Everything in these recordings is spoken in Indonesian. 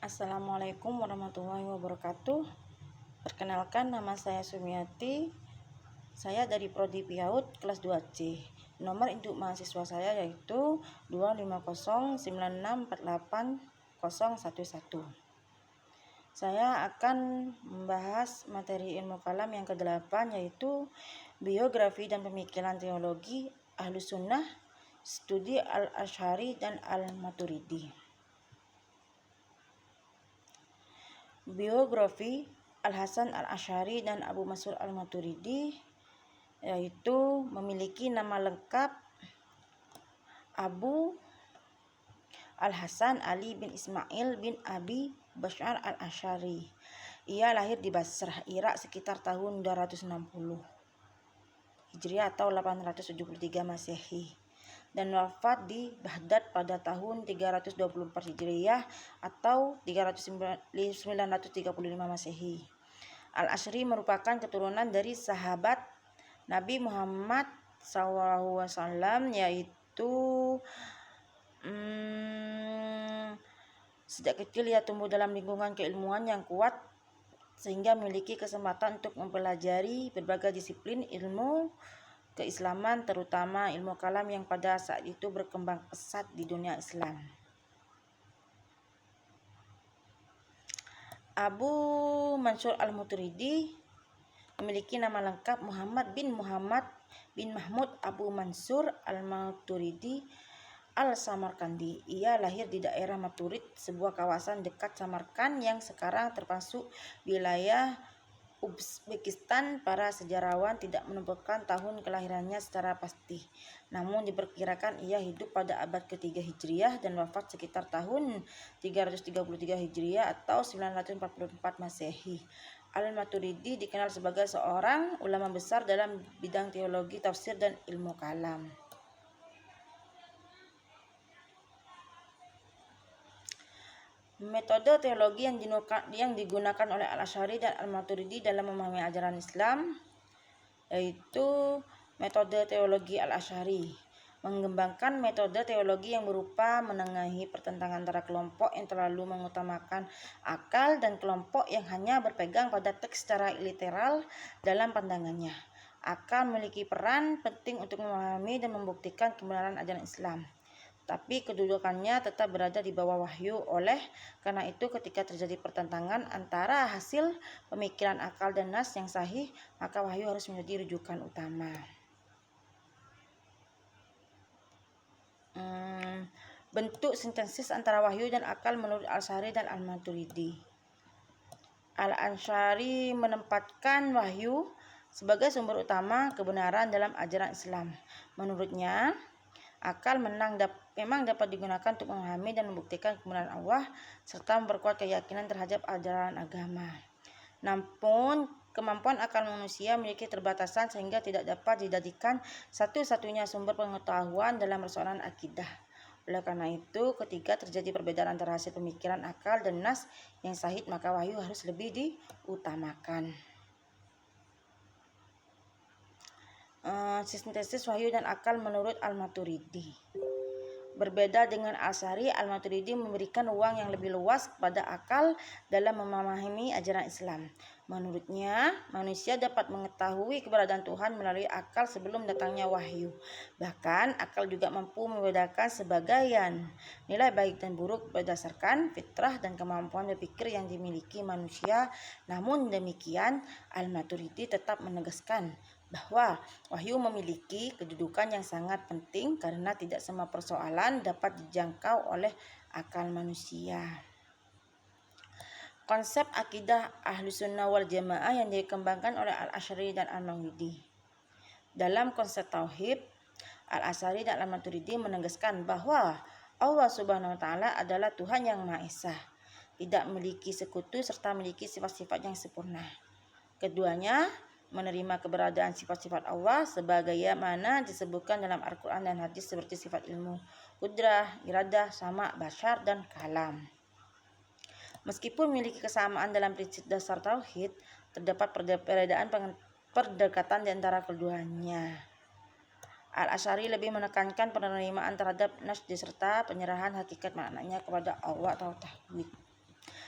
Assalamualaikum warahmatullahi wabarakatuh. Perkenalkan, nama saya Sumiati. Saya dari Prodi PIAUD kelas 2C. Nomor induk mahasiswa saya yaitu 25096480011. Saya akan membahas materi ilmu kalam yang ke-8, yaitu biografi dan pemikiran teologi Ahlus Sunnah, studi Al-Asy'ari dan Al-Maturidi. Biografi Al-Hasan Al-Asy'ari dan Abu Mansur Al-Maturidi yaitu memiliki nama lengkap Abu Al-Hasan Ali bin Ismail bin Abi Bashar Al-Asy'ari. Ia lahir di Basrah, Irak sekitar tahun 260 Hijriah atau 873 Masehi dan wafat di Baghdad pada tahun 324 Hijriah atau 935 Masehi. Al-Asy'ari merupakan keturunan dari sahabat Nabi Muhammad SAW, yaitu sejak kecil ia tumbuh dalam lingkungan keilmuan yang kuat sehingga memiliki kesempatan untuk mempelajari berbagai disiplin ilmu keislaman, terutama ilmu kalam yang pada saat itu berkembang pesat di dunia Islam. Abu Mansur Al-Maturidi memiliki nama lengkap Muhammad bin Mahmud Abu Mansur Al-Maturidi Al-Samarkandi. Ia lahir di daerah Maturid, sebuah kawasan dekat Samarkand yang sekarang termasuk wilayah Uzbekistan. Para sejarawan tidak menemukan tahun kelahirannya secara pasti, namun diperkirakan ia hidup pada abad ke-3 Hijriah dan wafat sekitar tahun 333 Hijriah atau 944 Masehi. Al-Maturidi dikenal sebagai seorang ulama besar dalam bidang teologi, tafsir, dan ilmu kalam. Metode teologi yang digunakan oleh Al-Asy'ari dan Al-Maturidi dalam memahami ajaran Islam yaitu metode teologi Al-Asy'ari, mengembangkan metode teologi yang berupa menengahi pertentangan antara kelompok yang terlalu mengutamakan akal dan kelompok yang hanya berpegang pada teks secara literal dalam pandangannya. Akal memiliki peran penting untuk memahami dan membuktikan kebenaran ajaran Islam, tapi kedudukannya tetap berada di bawah wahyu. Oleh karena itu, ketika terjadi pertentangan antara hasil pemikiran akal dan nas yang sahih, maka wahyu harus menjadi rujukan utama. Bentuk sintesis antara wahyu dan akal menurut Al-Asy'ari dan Al-Maturidi. Al-Asy'ari menempatkan wahyu sebagai sumber utama kebenaran dalam ajaran Islam. Menurutnya, akal memang dapat digunakan untuk memahami dan membuktikan kebenaran Allah serta memperkuat keyakinan terhadap ajaran agama. Namun, kemampuan akal manusia memiliki keterbatasan sehingga tidak dapat dijadikan satu-satunya sumber pengetahuan dalam persoalan akidah. Oleh karena itu, ketika terjadi perbedaan antara hasil pemikiran akal dan nas yang sahih, maka wahyu harus lebih diutamakan. Sintesis wahyu dan akal menurut Al-Maturidi. Berbeda dengan Al-Asy'ari, Al-Maturidi memberikan ruang yang lebih luas kepada akal dalam memahami ajaran Islam. Menurutnya, manusia dapat mengetahui keberadaan Tuhan melalui akal sebelum datangnya wahyu. Bahkan, akal juga mampu membedakan sebagian nilai baik dan buruk berdasarkan fitrah dan kemampuan berpikir yang dimiliki manusia. Namun demikian, Al-Maturidi tetap menegaskan bahwa wahyu memiliki kedudukan yang sangat penting karena tidak semua persoalan dapat dijangkau oleh akal manusia. Konsep akidah Ahlus Sunnah wal Jamaah yang dikembangkan oleh Al-Asy'ari dan Al-Maturidi. Dalam konsep tauhid, Al-Asy'ari dan Al-Maturidi menegaskan bahwa Allah Subhanahu wa taala adalah Tuhan yang Maha Esa, tidak memiliki sekutu serta memiliki sifat-sifat yang sempurna. Keduanya menerima keberadaan sifat-sifat Allah sebagaimana disebutkan dalam Al-Quran dan hadis seperti sifat ilmu, qudrah, iradah, sama, basyar, dan kalam. Meskipun memiliki kesamaan dalam prinsip dasar tauhid, terdapat perbedaan pendekatan di antara keduanya. Al-Asy'ari lebih menekankan penerimaan terhadap nas serta penyerahan hakikat maknanya kepada Allah atau tauhid.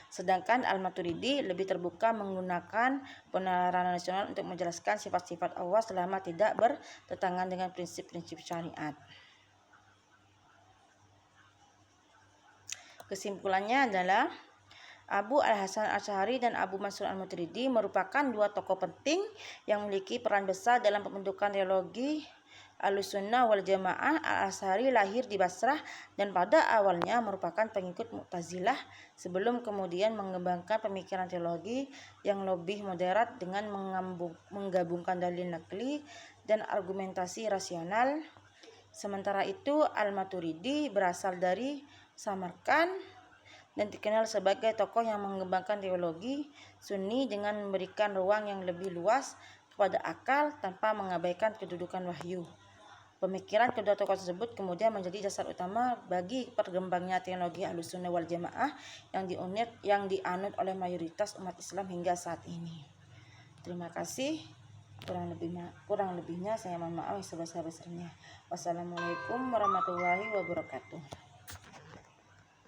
Sedangkan Al-Maturidi lebih terbuka menggunakan penalaran rasional untuk menjelaskan sifat-sifat Allah selama tidak bertentangan dengan prinsip-prinsip syariat. Kesimpulannya adalah Abu Al-Hasan Al-Asy'ari dan Abu Mansur Al-Maturidi merupakan dua tokoh penting yang memiliki peran besar dalam pembentukan teologi Ahlussunnah wal Jamaah. Al-Asy'ari lahir di Basrah dan pada awalnya merupakan pengikut Mu'tazilah sebelum kemudian mengembangkan pemikiran teologi yang lebih moderat dengan menggabungkan dalil nakli dan argumentasi rasional. Sementara itu Al-Maturidi berasal dari Samarkand dan dikenal sebagai tokoh yang mengembangkan teologi Sunni dengan memberikan ruang yang lebih luas kepada akal tanpa mengabaikan kedudukan wahyu. Pemikiran kedua tokoh tersebut kemudian menjadi dasar utama bagi perkembangnya teologi Ahlussunnah wal Jamaah yang dianut oleh mayoritas umat Islam hingga saat ini. Terima kasih. Kurang lebihnya saya mohon maaf sebesar-besarnya. Wassalamualaikum warahmatullahi wabarakatuh.